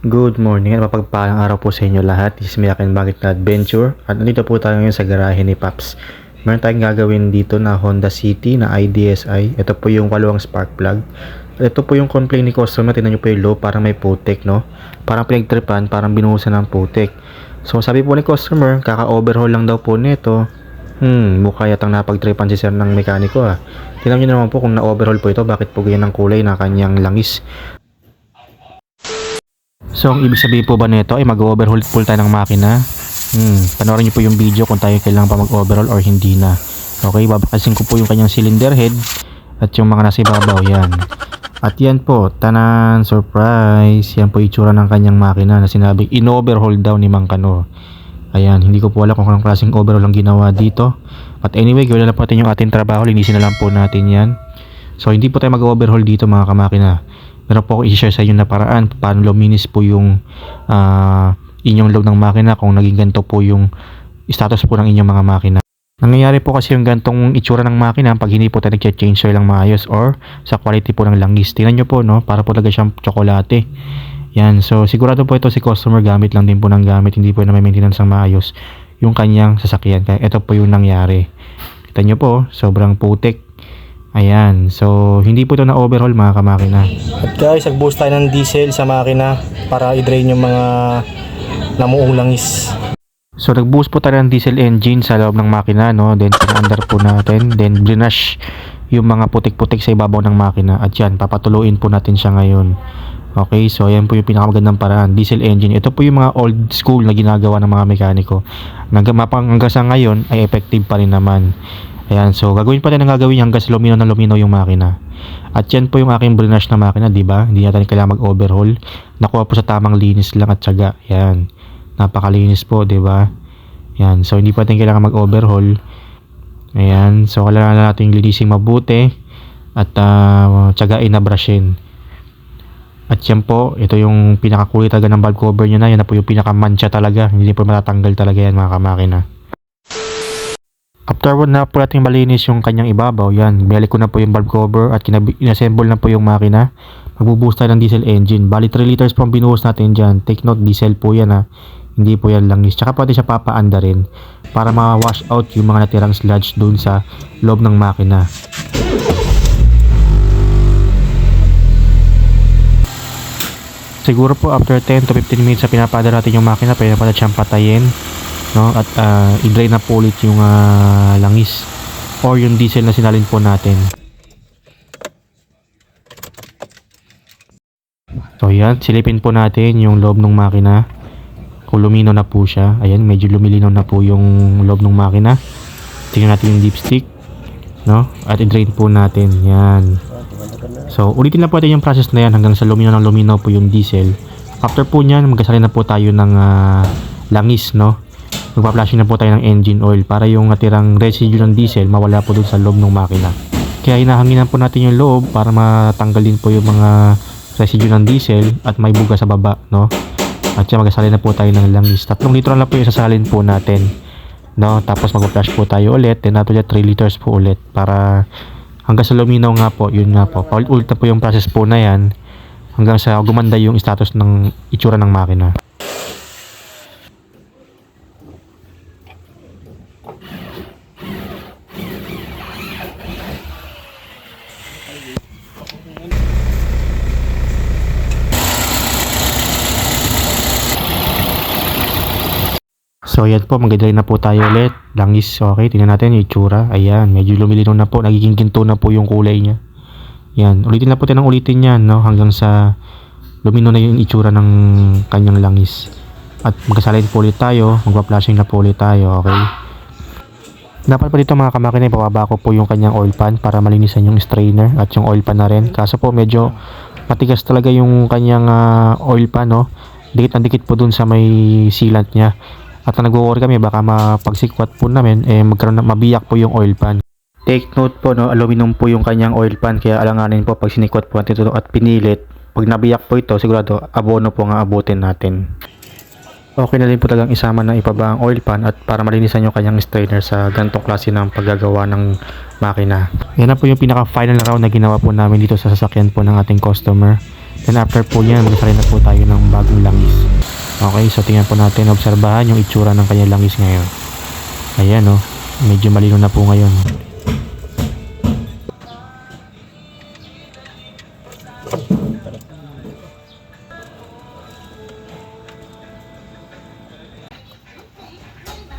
Good morning at mapagpalang araw po sa inyo lahat. This is Miyakin Bakit na Adventure at nandito po tayo ngayon sa garahe ni Paps. Meron tayong gagawin dito na Honda City na IDSI. Ito po yung waluang spark plug. At ito po yung complaint ni customer. Tingnan nyo po yung low, parang may putik, no? Parang pinagtripan, parang binuhusan ng putik. So sabi po ni customer, kaka-overhaul lang daw po nito. Mukha yatang napagtripan si sir ng mekaniko ah. Tingnan nyo naman po kung na-overhaul po ito, bakit po ganyan ang kulay na kanyang langis. So, ang ibig sabihin po ba nito ay mag-overhaul po tayo ng makina? Panoorin niyo po yung video kung tayo kailangan pa mag-overhaul or hindi na. Okay, babakasin ko po yung kanyang cylinder head at yung mga nasa ibabaw, yan. At yan po, tanan, surprise, yan po itsura ng kanyang makina na sinabi in-overhaul daw ni Mang Kanor. Ayan, hindi ko po alam kung anong klaseng overhaul ang ginawa dito. But anyway, gawin na lang po natin yung ating trabaho, linisin na lang po natin yan. So, hindi po tayo mag-overhaul dito mga kamakina. Meron po ako i-share sa inyo na paraan paano luminis po yung inyong loob ng makina kung naging ganito po yung status po ng inyong mga makina. Nangyayari po kasi yung gantong itsura ng makina pag hindi po tayo nag-change oil lang maayos or sa quality po ng langis. Tingnan nyo po, no? Para po talaga siyang tsokolate. Yan. So sigurado po ito si customer gamit lang din po ng gamit. Hindi po na may maintenance ng maayos yung kanyang sasakyan. Kaya ito po yung nangyari. Kita nyo po, sobrang putik. Ayan, so hindi po ito na overhaul mga kamakina. At guys, nag-boost tayo ng diesel sa makina para i-drain yung mga namuong langis. So nag-boost po tayo ng diesel engine sa loob ng makina, no? Then pina-under po natin, then blinash yung mga putik-putik sa ibabaw ng makina. At yan, papatuluin po natin siya ngayon. Okay, so ayan po yung pinakamagandang paraan, diesel engine. Ito po yung mga old school na ginagawa ng mga mekaniko. Hanggang sa ngayon ay effective pa rin naman. Ayan, so gagawin pa rin ang gagawin hanggang sa lumino na lumino yung makina. At yan po yung aking blinash na makina, di ba? Hindi natin kailangan mag-overhaul. Nakuha po sa tamang linis lang at syaga. Ayan, napakalinis po, di ba? Ayan, so hindi pa natin kailangan mag-overhaul. Ayan, so kailangan natin linisin mabuti at tiyagain na brushin. At yan po, ito yung pinakakulay talaga ng valve cover nyo na. Yan na po yung pinakamancha talaga. Hindi po matatanggal talaga yan mga kamakina. After na po natin malinis yung kanyang ibabaw, yan, binalik ko na po yung valve cover at inassemble na po yung makina. Magbubuhos tayo ng diesel engine. Bali 3 liters po ang binuhos natin dyan. Take note, diesel po yan ha. Hindi po yan langis. Tsaka pwede siya papaanda rin para ma-wash out yung mga natirang sludge dun sa loob ng makina. Siguro po after 10 to 15 minutes na pinapada natin yung makina, pwede na pala siyang patayin, no? At i-drain na po ulit yung langis or yung diesel na sinalin po natin. So yan, silipin po natin yung loob ng makina kung lumino na po siya. Ayan, medyo lumilinaw na po yung loob ng makina. Tingnan natin yung dipstick, no? At i-drain po natin yan. So ulitin na po natin yung process na yan hanggang sa lumino ng lumino po yung diesel. After po nyan, magkasalin na po tayo ng langis, no? Magpa-flashing na po tayo ng engine oil para yung natirang residue ng diesel mawala po dun sa loob ng makina. Kaya hinahanginan po natin yung loob para matanggal din po yung mga residue ng diesel at may buga sa baba, no? At siya magkasalin na po tayo ng langis. 3 litro lang po yung sasalin po natin, no? Tapos mag-flash po tayo ulit, then nato 3 liters po ulit para hanggang sa luminaw nga po, yun nga po. Paulit-ulit na po yung process po na yan hanggang sa gumanda yung status ng itsura ng makina. So yan po, mag-dry na po tayo ulit. Langis, okay, tingnan natin yung itsura. Ayan, medyo lumilinaw na po, nagiging ginto na po yung kulay niya. Yan, ulitin na po tayo ng ulitin yan, no? Hanggang sa lumino na yung itsura ng kanyang langis. At magkasalin po ulit tayo, magpa-flashing na po ulit tayo, okay? Dapat pa dito mga kamakina, ipababa ko po yung kanyang oil pan para malinisan yung strainer at yung oil pan na rin. Kaso po medyo matigas talaga yung kanyang oil pan, no? Dikit na dikit po dun sa may sealant niya. At nagwo-worry kami baka mapagsikwat po namin magkaroon na mabiyak po yung oil pan. Take note po, no, aluminum po yung kanyang oil pan kaya alanganin po pag sinikwat po natin ito at pinilit. Pag nabiyak po ito, sigurado abono po nga abutin natin. Okay na din po talagang isama na ipaba ang oil pan at para malinisan yung kanyang strainer sa ganitong klase ng paggagawa ng makina. Yan na po yung pinaka final round na ginawa po namin dito sa sasakyan po ng ating customer. Then after po yan, magsasalin na po tayo ng bagong langis. Okay, so tingnan po natin, obserbahan yung itsura ng kanyang langis ngayon. Ayan oh, medyo malino na po ngayon.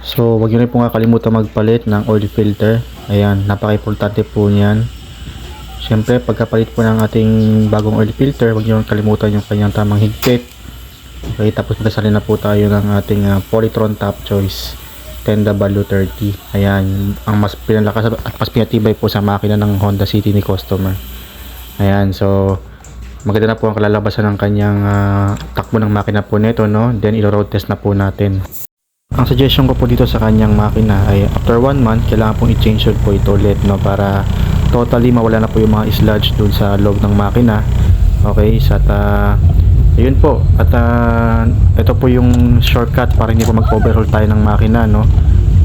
So, wag nyo rin po nga kalimutan magpalit ng oil filter. Ayan, napaka-importante po niyan. Siyempre, pagkapalit po ng ating bagong oil filter, wag nyo kalimutan yung kanyang tamang higpit. Okay, tapos magsasalin na po tayo ng ating Polytron Top Choice 10W30. Ayan, ang mas pinalakas at mas pinatibay po sa makina ng Honda City ni customer. Ayan, so maganda na po ang kalalabasan ng kanyang takbo ng makina po nito, no? Then ilo-road test na po natin. Ang suggestion ko po dito sa kanyang makina ay after 1 month, kailangan pong i-change oil po ito ulit, no? Para totally mawala na po yung mga sludge dun sa loob ng makina. Okay, so yun po. At ito po yung shortcut para hindi po mag-overhaul tayo ng makina, no?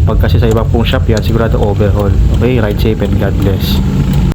Pag kasi sa iba pong shop yan, sigurado overhaul. Okay, ride safe and God bless.